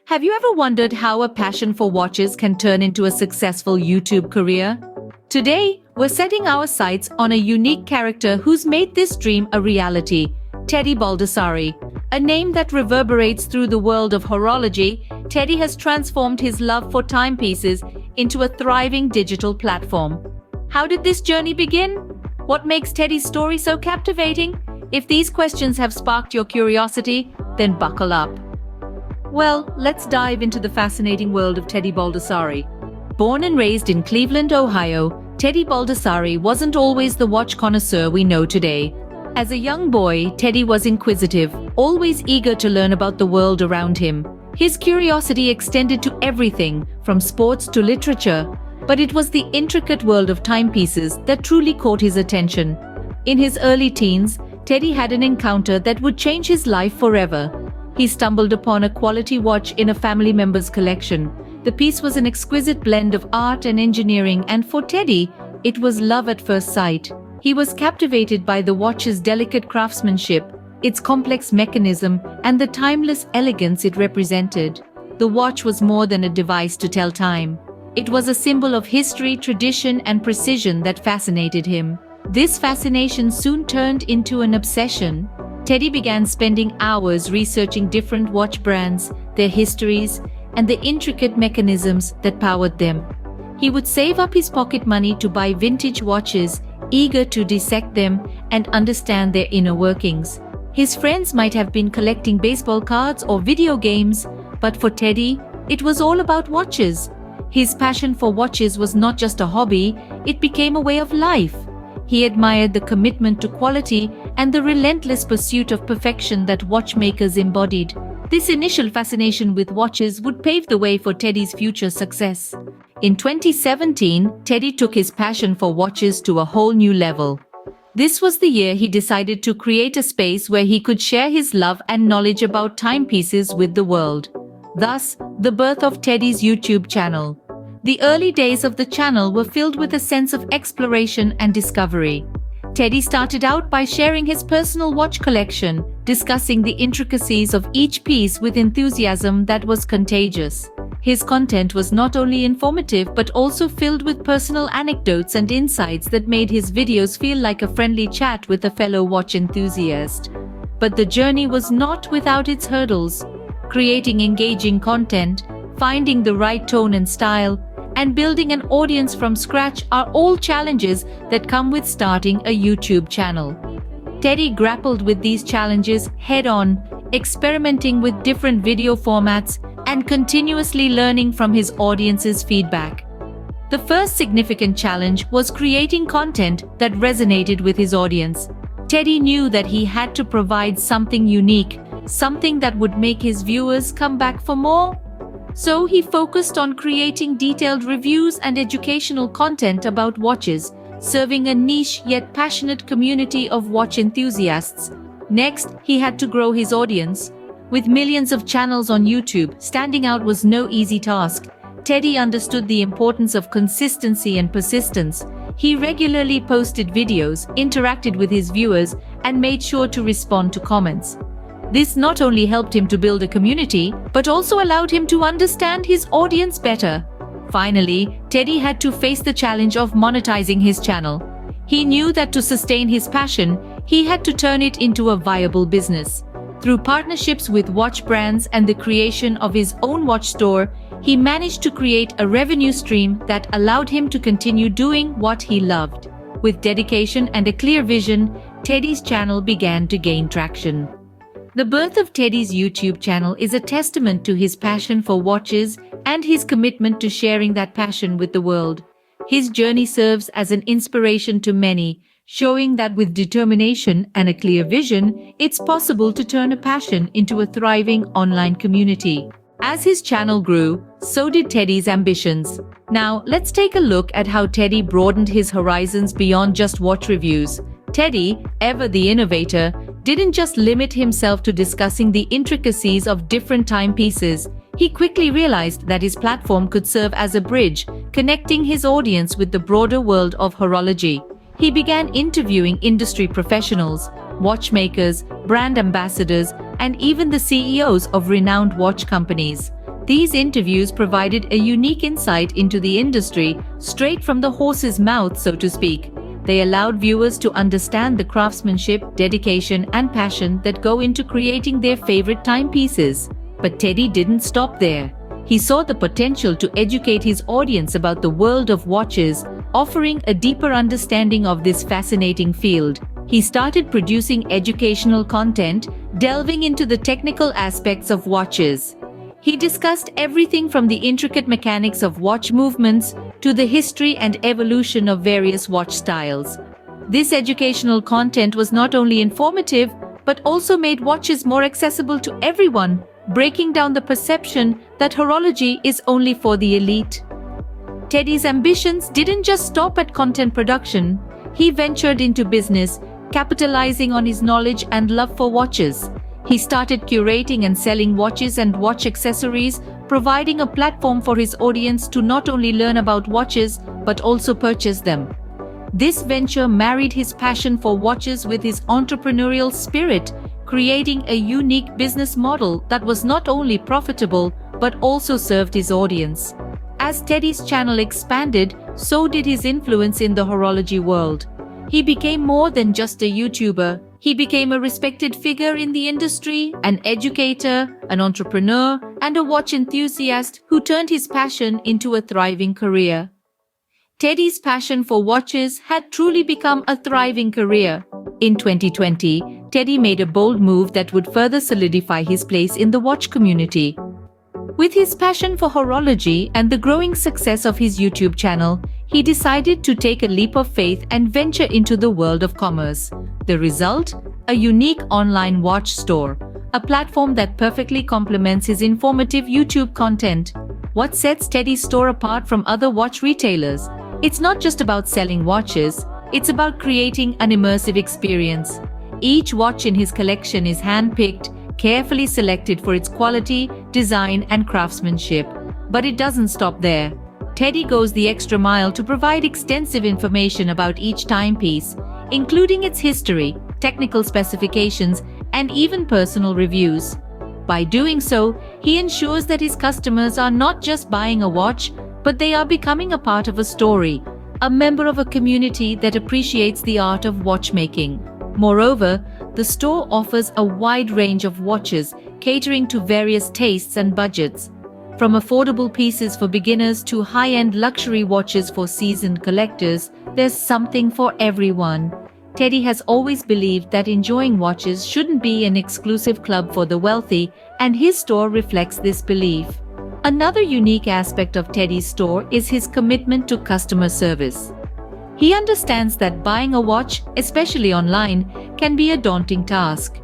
Have you ever wondered how a passion for watches can turn into a successful YouTube career? Today, we're setting our sights on a unique character who's made this dream a reality, Teddy Baldassarre. A name that reverberates through the world of horology, Teddy has transformed his love for timepieces into a thriving digital platform. How did this journey begin? What makes Teddy's story so captivating? If these questions have sparked your curiosity, then buckle up. Well, let's dive into the fascinating world of Teddy Baldassarre. Born and raised in Cleveland, Ohio, Teddy Baldassarre wasn't always the watch connoisseur we know today. As a young boy, Teddy was inquisitive, always eager to learn about the world around him. His curiosity extended to everything, from sports to literature, but it was the intricate world of timepieces that truly caught his attention. In his early teens, Teddy had an encounter that would change his life forever. He stumbled upon a quality watch in a family member's collection. The piece was an exquisite blend of art and engineering, and for Teddy, it was love at first sight. He was captivated by the watch's delicate craftsmanship, its complex mechanism, and the timeless elegance it represented. The watch was more than a device to tell time. It was a symbol of history, tradition, and precision that fascinated him. This fascination soon turned into an obsession. Teddy began spending hours researching different watch brands, their histories, and the intricate mechanisms that powered them. He would save up his pocket money to buy vintage watches, eager to dissect them and understand their inner workings. His friends might have been collecting baseball cards or video games, but for Teddy, it was all about watches. His passion for watches was not just a hobby, it became a way of life. He admired the commitment to quality and the relentless pursuit of perfection that watchmakers embodied. This initial fascination with watches would pave the way for Teddy's future success. In 2017, Teddy took his passion for watches to a whole new level. This was the year he decided to create a space where he could share his love and knowledge about timepieces with the world. Thus, the birth of Teddy's YouTube channel. The early days of the channel were filled with a sense of exploration and discovery. Teddy started out by sharing his personal watch collection, discussing the intricacies of each piece with enthusiasm that was contagious. His content was not only informative but also filled with personal anecdotes and insights that made his videos feel like a friendly chat with a fellow watch enthusiast. But the journey was not without its hurdles. Creating engaging content, finding the right tone and style, and building an audience from scratch are all challenges that come with starting a YouTube channel. Teddy grappled with these challenges head-on, experimenting with different video formats and continuously learning from his audience's feedback. The first significant challenge was creating content that resonated with his audience. Teddy knew that he had to provide something unique, something that would make his viewers come back for more. So he focused on creating detailed reviews and educational content about watches, serving a niche yet passionate community of watch enthusiasts. Next, he had to grow his audience. With millions of channels on YouTube, standing out was no easy task. Teddy understood the importance of consistency and persistence. He regularly posted videos, interacted with his viewers, and made sure to respond to comments. This not only helped him to build a community, but also allowed him to understand his audience better. Finally, Teddy had to face the challenge of monetizing his channel. He knew that to sustain his passion, he had to turn it into a viable business. Through partnerships with watch brands and the creation of his own watch store, he managed to create a revenue stream that allowed him to continue doing what he loved. With dedication and a clear vision, Teddy's channel began to gain traction. The birth of Teddy's YouTube channel is a testament to his passion for watches and his commitment to sharing that passion with the world. His journey serves as an inspiration to many, showing that with determination and a clear vision, it's possible to turn a passion into a thriving online community. As his channel grew, so did Teddy's ambitions. Now, let's take a look at how Teddy broadened his horizons beyond just watch reviews. Teddy, ever the innovator, didn't just limit himself to discussing the intricacies of different timepieces. He quickly realized that his platform could serve as a bridge, connecting his audience with the broader world of horology. He began interviewing industry professionals, watchmakers, brand ambassadors, and even the CEOs of renowned watch companies. These interviews provided a unique insight into the industry, straight from the horse's mouth, so to speak. They allowed viewers to understand the craftsmanship, dedication, and passion that go into creating their favorite timepieces. But Teddy didn't stop there. He saw the potential to educate his audience about the world of watches, offering a deeper understanding of this fascinating field. He started producing educational content, delving into the technical aspects of watches. He discussed everything from the intricate mechanics of watch movements to the history and evolution of various watch styles. This educational content was not only informative, but also made watches more accessible to everyone, breaking down the perception that horology is only for the elite. Teddy's ambitions didn't just stop at content production. He ventured into business, capitalizing on his knowledge and love for watches. He started curating and selling watches and watch accessories, providing a platform for his audience to not only learn about watches, but also purchase them. This venture married his passion for watches with his entrepreneurial spirit, creating a unique business model that was not only profitable, but also served his audience. As Teddy's channel expanded, so did his influence in the horology world. He became more than just a YouTuber. He became a respected figure in the industry, an educator, an entrepreneur, and a watch enthusiast who turned his passion into a thriving career. Teddy's passion for watches had truly become a thriving career. In 2020, Teddy made a bold move that would further solidify his place in the watch community. With his passion for horology and the growing success of his YouTube channel, he decided to take a leap of faith and venture into the world of commerce. The result? A unique online watch store, a platform that perfectly complements his informative YouTube content. What sets Teddy's store apart from other watch retailers? It's not just about selling watches, it's about creating an immersive experience. Each watch in his collection is hand-picked, carefully selected for its quality, design, and craftsmanship. But it doesn't stop there. Teddy goes the extra mile to provide extensive information about each timepiece, including its history, technical specifications, and even personal reviews. By doing so, he ensures that his customers are not just buying a watch, but they are becoming a part of a story, a member of a community that appreciates the art of watchmaking. Moreover, the store offers a wide range of watches, catering to various tastes and budgets. From affordable pieces for beginners to high-end luxury watches for seasoned collectors, there's something for everyone. Teddy has always believed that enjoying watches shouldn't be an exclusive club for the wealthy, and his store reflects this belief. Another unique aspect of Teddy's store is his commitment to customer service. He understands that buying a watch, especially online, can be a daunting task.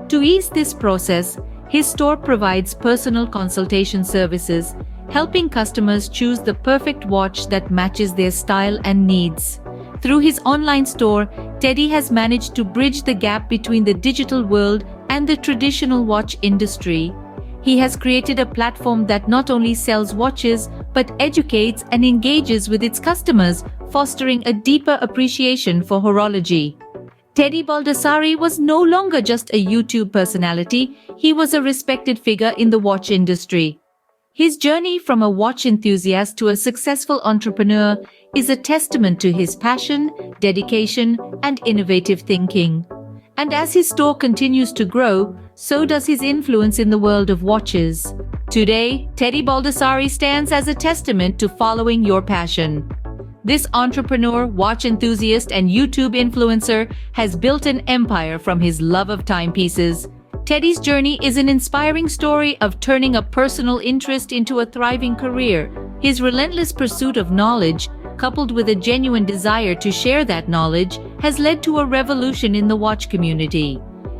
To ease this process, his store provides personal consultation services, helping customers choose the perfect watch that matches their style and needs. Through his online store, Teddy has managed to bridge the gap between the digital world and the traditional watch industry. He has created a platform that not only sells watches, but educates and engages with its customers, fostering a deeper appreciation for horology. Teddy Baldassarre was no longer just a YouTube personality, he was a respected figure in the watch industry. His journey from a watch enthusiast to a successful entrepreneur is a testament to his passion, dedication, and innovative thinking. And as his store continues to grow, so does his influence in the world of watches. Today, Teddy Baldassarre stands as a testament to following your passion. This entrepreneur, watch enthusiast, and YouTube influencer has built an empire from his love of timepieces. Teddy's journey is an inspiring story of turning a personal interest into a thriving career. His relentless pursuit of knowledge, coupled with a genuine desire to share that knowledge, has led to a revolution in the watch community.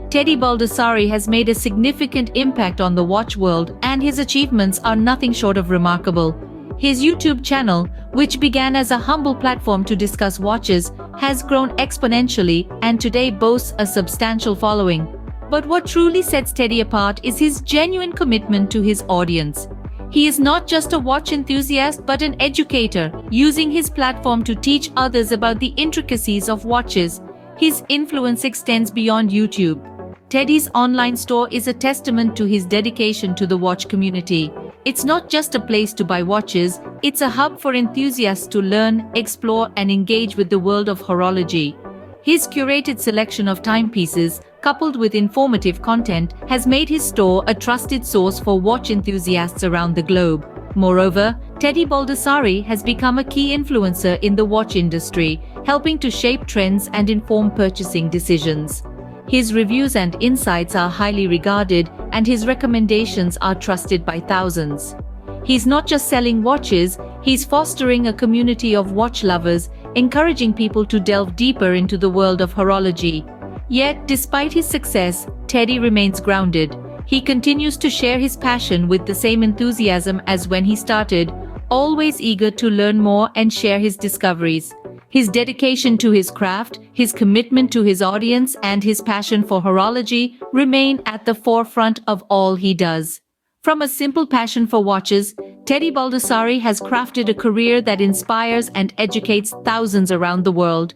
Teddy Baldassarre has made a significant impact on the watch world, and his achievements are nothing short of remarkable. His YouTube channel, which began as a humble platform to discuss watches, has grown exponentially and today boasts a substantial following. But what truly sets Teddy apart is his genuine commitment to his audience. He is not just a watch enthusiast but an educator, using his platform to teach others about the intricacies of watches. His influence extends beyond YouTube. Teddy's online store is a testament to his dedication to the watch community. It's not just a place to buy watches, it's a hub for enthusiasts to learn, explore, and engage with the world of horology. His curated selection of timepieces, coupled with informative content, has made his store a trusted source for watch enthusiasts around the globe. Moreover, Teddy Baldassarre has become a key influencer in the watch industry, helping to shape trends and inform purchasing decisions. His reviews and insights are highly regarded, and his recommendations are trusted by thousands. He's not just selling watches, he's fostering a community of watch lovers, encouraging people to delve deeper into the world of horology. Yet, despite his success, Teddy remains grounded. He continues to share his passion with the same enthusiasm as when he started, always eager to learn more and share his discoveries. His dedication to his craft, his commitment to his audience, and his passion for horology remain at the forefront of all he does. From a simple passion for watches, Teddy Baldassarre has crafted a career that inspires and educates thousands around the world.